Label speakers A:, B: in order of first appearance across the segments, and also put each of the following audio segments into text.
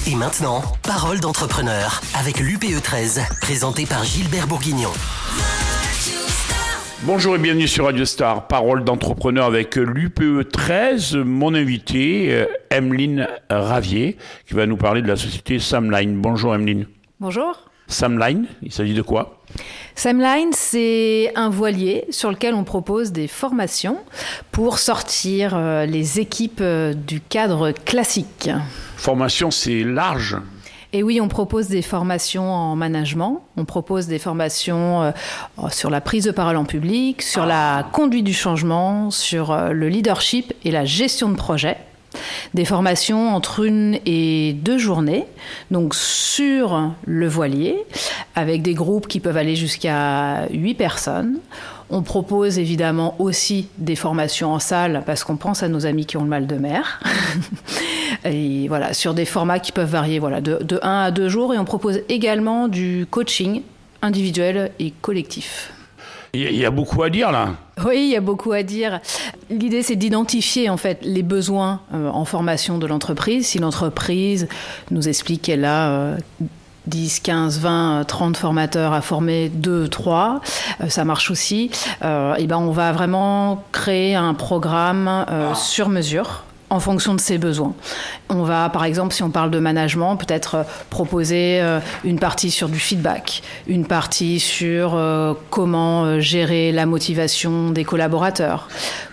A: Et maintenant, Parole d'entrepreneur avec l'UPE 13, présenté par Gilbert Bourguignon.
B: Bonjour et bienvenue sur Radio Star, Parole d'entrepreneur avec l'UPE 13. Mon invité, Emeline Ravier, qui va nous parler de la société Samline. Bonjour Emeline.
C: Bonjour.
B: Samline, il s'agit de quoi ?
C: Samline, c'est un voilier sur lequel on propose des formations pour sortir les équipes du cadre classique.
B: Formation, c'est large.
C: Et oui, on propose des formations en management, on propose des formations sur la prise de parole en public, sur la conduite du changement, sur le leadership et la gestion de projet. Des formations entre 1 et 2 journées, donc sur le voilier, avec des groupes qui peuvent aller jusqu'à 8 personnes. On propose évidemment aussi des formations en salle, parce qu'on pense à nos amis qui ont le mal de mer. Et voilà, sur des formats qui peuvent varier de 1 à 2 jours. Et on propose également du coaching individuel et collectif.
B: Il y a beaucoup à dire là.
C: Oui, il y a beaucoup à dire. L'idée, c'est d'identifier en fait les besoins en formation de l'entreprise. Si l'entreprise nous explique qu'elle a 10, 15, 20, 30 formateurs à former, 2, 3, ça marche aussi. On va vraiment créer un programme sur mesure, en fonction de ses besoins. On va, par exemple, si on parle de management, peut-être proposer une partie sur du feedback, une partie sur comment gérer la motivation des collaborateurs,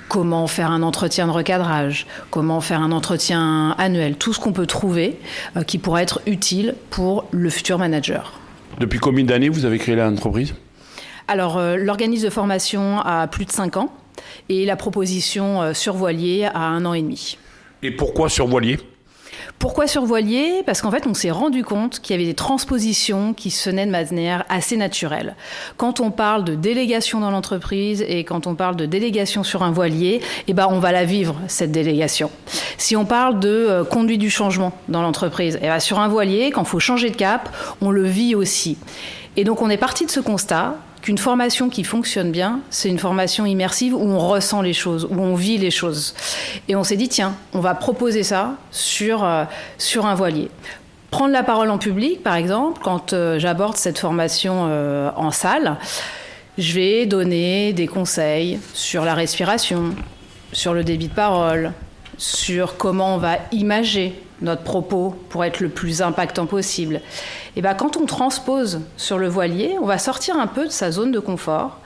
C: comment faire un entretien de recadrage, comment faire un entretien annuel, tout ce qu'on peut trouver qui pourrait être utile pour le futur manager.
B: Depuis combien d'années vous avez créé l'entreprise ?
C: Alors, l'organisme de formation a plus de 5 ans et la proposition sur voilier a 1 an et demi.
B: Et pourquoi sur voilier ?
C: Pourquoi sur voilier ? Parce qu'en fait, on s'est rendu compte qu'il y avait des transpositions qui se venaient de manière assez naturelle. Quand on parle de délégation dans l'entreprise et quand on parle de délégation sur un voilier, on va la vivre, cette délégation. Si on parle de conduite du changement dans l'entreprise, sur un voilier, quand il faut changer de cap, on le vit aussi. Et donc, on est parti de ce constat qu'une formation qui fonctionne bien, c'est une formation immersive où on ressent les choses, où on vit les choses. Et on s'est dit, tiens, on va proposer ça sur un voilier. Prendre la parole en public, par exemple, quand j'aborde cette formation en salle, je vais donner des conseils sur la respiration, sur le débit de parole, sur comment on va imager notre propos pour être le plus impactant possible. Et quand on transpose sur le voilier, on va sortir un peu de sa zone de confort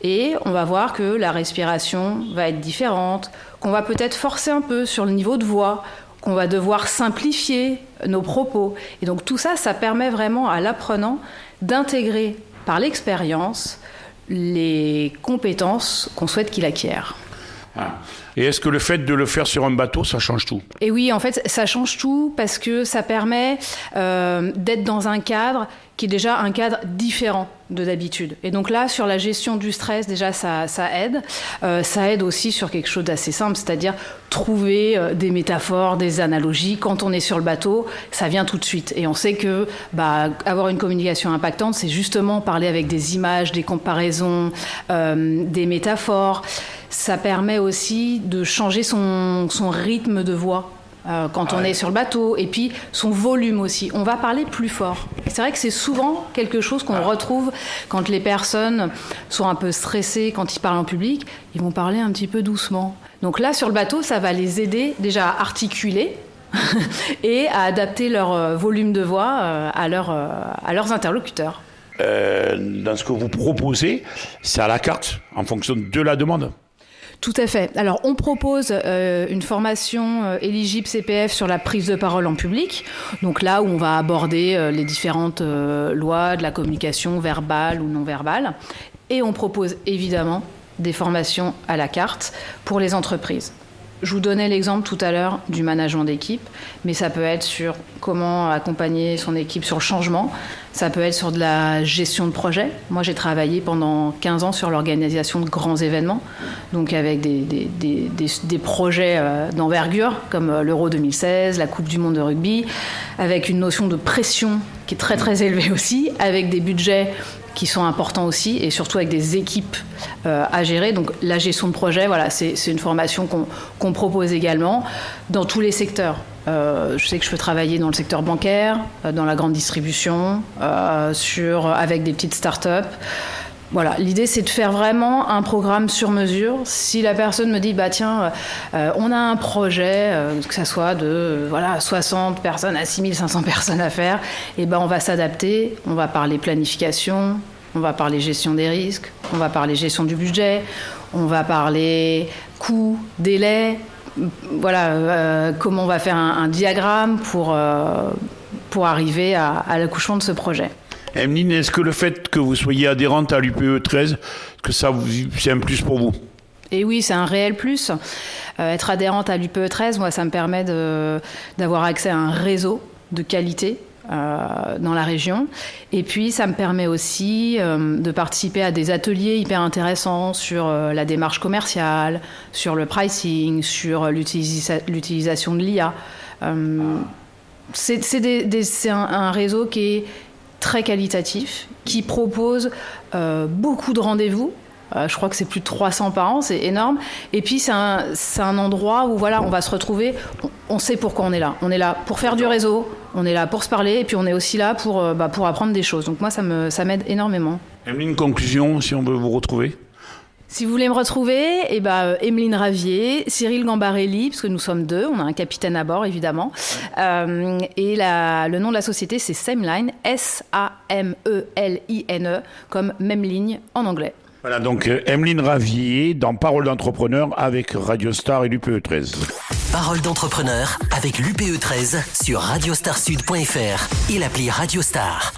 C: et on va voir que la respiration va être différente, qu'on va peut-être forcer un peu sur le niveau de voix, qu'on va devoir simplifier nos propos. Et donc tout ça, ça permet vraiment à l'apprenant d'intégrer par l'expérience les compétences qu'on souhaite qu'il acquiert.
B: Et est-ce que le fait de le faire sur un bateau, ça change tout ?
C: Et oui, en fait, ça change tout parce que ça permet d'être dans un cadre qui est déjà un cadre différent de d'habitude. Et donc là, sur la gestion du stress, déjà, ça aide. Ça aide aussi sur quelque chose d'assez simple, c'est-à-dire trouver des métaphores, des analogies. Quand on est sur le bateau, ça vient tout de suite. Et on sait que avoir une communication impactante, c'est justement parler avec des images, des comparaisons, des métaphores. Ça permet aussi de changer son rythme de voix quand on est sur le bateau, et puis son volume aussi. On va parler plus fort. Et c'est vrai que c'est souvent quelque chose qu'on retrouve quand les personnes sont un peu stressées, quand ils parlent en public, ils vont parler un petit peu doucement. Donc là, sur le bateau, ça va les aider déjà à articuler et à adapter leur volume de voix à leurs interlocuteurs.
B: Dans ce que vous proposez, c'est à la carte, en fonction de la demande ?
C: Tout à fait. Alors, on propose une formation éligible CPF sur la prise de parole en public. Donc là où on va aborder les différentes lois de la communication verbale ou non verbale. Et on propose évidemment des formations à la carte pour les entreprises. Je vous donnais l'exemple tout à l'heure du management d'équipe, mais ça peut être sur comment accompagner son équipe sur le changement, ça peut être sur de la gestion de projet. Moi, j'ai travaillé pendant 15 ans sur l'organisation de grands événements, donc avec des projets d'envergure, comme l'Euro 2016, la Coupe du Monde de rugby, avec une notion de pression qui est très très élevée aussi, avec des budgets qui sont importants aussi, et surtout avec des équipes à gérer. Donc la gestion de projet, voilà, c'est une formation qu'on propose également dans tous les secteurs. Je sais que je peux travailler dans le secteur bancaire, dans la grande distribution, avec des petites startups. Voilà, l'idée c'est de faire vraiment un programme sur mesure. Si la personne me dit on a un projet, que ça soit de 60 personnes à 6500 personnes à faire, et on va s'adapter, on va parler planification, on va parler gestion des risques, on va parler gestion du budget, on va parler coûts, délais, comment on va faire un diagramme pour arriver à l'accouchement de ce projet.
B: Emeline, est-ce que le fait que vous soyez adhérente à l'UPE 13, c'est un plus pour vous ?
C: Et oui, c'est un réel plus. Être adhérente à l'UPE 13, moi, ça me permet d'avoir accès à un réseau de qualité dans la région. Et puis, ça me permet aussi de participer à des ateliers hyper intéressants sur la démarche commerciale, sur le pricing, sur l'utilisation de l'IA. C'est un réseau qui est très qualitatif, qui propose beaucoup de rendez-vous. Je crois que c'est plus de 300 par an, c'est énorme. Et puis, c'est un endroit où on va se retrouver. On sait pourquoi on est là. On est là pour faire du réseau, on est là pour se parler, et puis on est aussi là pour apprendre des choses. Donc moi, ça m'aide énormément.
B: Emeline, conclusion, si on veut vous retrouver ?
C: Si vous voulez me retrouver, Emeline Ravier, Cyril Gambarelli, parce que nous sommes deux, on a un capitaine à bord évidemment, et le nom de la société c'est Sameline, S-A-M-E-L-I-N-E, comme même ligne en anglais.
B: Voilà, donc Emeline Ravier dans Parole d'entrepreneur avec Radio Star et l'UPE 13.
A: Parole d'entrepreneur avec l'UPE 13 sur radiostarsud.fr et l'appli Radio Star.